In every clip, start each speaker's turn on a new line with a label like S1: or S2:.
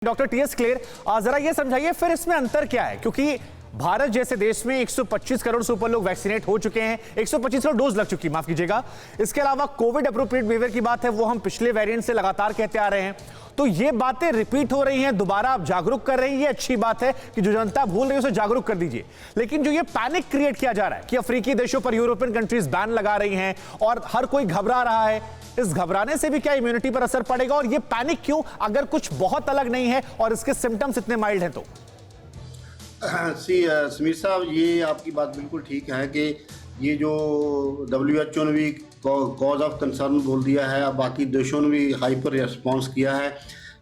S1: Doctor TS क्लेर, जरा ये समझाइए फिर इसमें अंतर क्या है, क्योंकि भारत जैसे देश में 125 करोड़ से ऊपर लोग वैक्सीनेट हो चुके हैं, 125 करोड़ डोज लग चुकी, माफ कीजिएगा। इसके अलावा कोविड अप्रोप्रिएट बिहेवियर की बात है, वो हम पिछले वेरिएंट से लगातार कहते आ रहे हैं। तो ये बातें रिपीट हो रही हैं, दोबारा आप जागरूक कर रहे हैं, ये अच्छी बात है कि जो जनता भूल रही है उसे जागरूक कर दीजिए। लेकिन जो ये पैनिक क्रिएट किया जा रहा है कि अफ्रीकी देशों पर यूरोपियन कंट्रीज बैन लगा रही हैं और हर कोई घबरा रहा है, इस घबराने से भी क्या इम्यूनिटी पर असर पड़ेगा? और ये पैनिक क्यों, अगर कुछ बहुत अलग नहीं है और इसके सिम्टम्स इतने माइल्ड हैं तो?
S2: समीर साहब, ये आपकी बात बिल्कुल ठीक है कि ये जो WHO ने भी कॉज ऑफ कंसर्न बोल दिया है, अब बाकी देशों ने भी हाइपर रिस्पॉन्स किया है।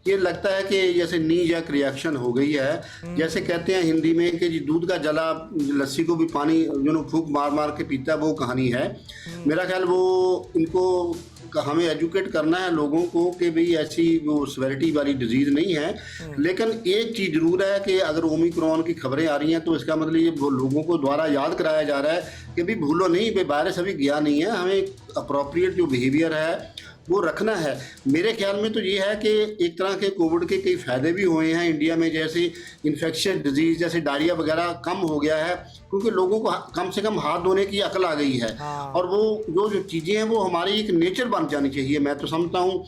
S2: ये लगता है कि जैसे नी जैक रिएक्शन हो गई है। जैसे कहते हैं हिंदी में कि जी दूध का जला लस्सी को भी पानी फूंक मार मार के पीता है, वो कहानी है। मेरा ख्याल वो इनको हमें एजुकेट करना है लोगों को कि भाई ऐसी वो सिवियरिटी वाली डिजीज़ नहीं है। लेकिन एक चीज़ जरूर है कि अगर ओमिक्रॉन की खबरें आ रही हैं तो इसका मतलब ये वो लोगों को द्वारा याद कराया जा रहा है कि भाई भूलो नहीं, भाई वायरस अभी गया नहीं है, हमें अप्रोप्रिएट जो बिहेवियर है वो रखना है। मेरे ख्याल में तो ये है कि एक तरह के कोविड के कई फ़ायदे भी हुए हैं इंडिया में, जैसे इन्फेक्शियस डिजीज़ जैसे डायरिया वगैरह कम हो गया है, क्योंकि लोगों को कम से कम हाथ धोने की अकल आ गई है। और वो जो चीज़ें हैं वो हमारी एक नेचर बन जानी चाहिए। मैं तो समझता हूँ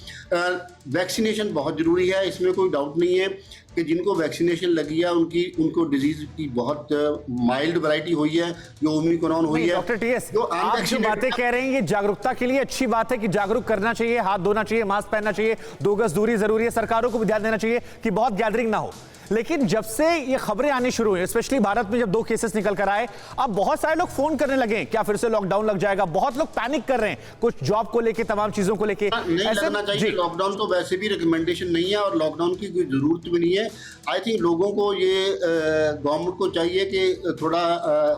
S2: वैक्सीनेशन बहुत ज़रूरी है, इसमें कोई डाउट नहीं है कि जिनको वैक्सीनेशन लगी है उनको डिजीज़ की बहुत माइल्ड वैरायटी हुई है, जो ओमिक्रॉन हुई है।
S1: डॉक्टर टीएस, आप जो बातें कह रहे हैं ये जागरूकता के लिए अच्छी बात है कि जागरूक करना चाहिए, हाथ धोना चाहिए, मास्क पहनना चाहिए, 2 गज दूरी जरूरी है, सरकारों को भी ध्यान देना चाहिए कि बहुत गैदरिंग ना हो। लेकिन जब से ये खबरें आनी शुरू हुई, स्पेशली भारत में जब 2 केसेस निकल कर आए, अब बहुत सारे लोग फोन करने लगे क्या फिर से लॉकडाउन लग जाएगा। बहुत लोग पैनिक कर रहे हैं, कुछ जॉब को लेके, तमाम चीजों को लेके।
S2: नहीं लगना चाहिए। लॉकडाउन तो वैसे भी रिकमेंडेशन नहीं है और लॉकडाउन की कोई जरूरत भी नहीं है। आई थिंक लोगों को ये गवर्नमेंट को चाहिए कि थोड़ा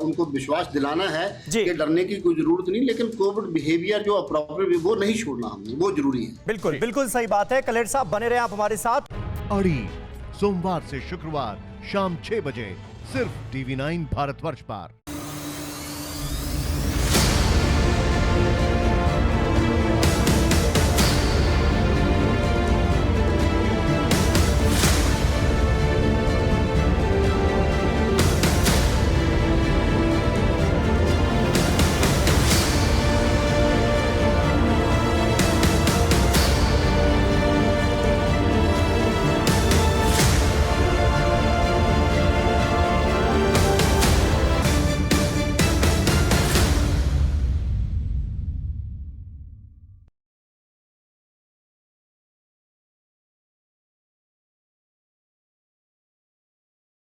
S2: उनको विश्वास दिलाना है कि डरने की कोई जरूरत नहीं, लेकिन कोविड बिहेवियर जो अप्रोप्रिएट वो नहीं छोड़ना हमने, वो जरूरी है।
S3: बिल्कुल बिल्कुल सही बात है। कलेर साहब बने रहे आप हमारे साथ।
S4: अड़ी सोमवार से शुक्रवार शाम 6 बजे सिर्फ TV9 भारतवर्ष पर।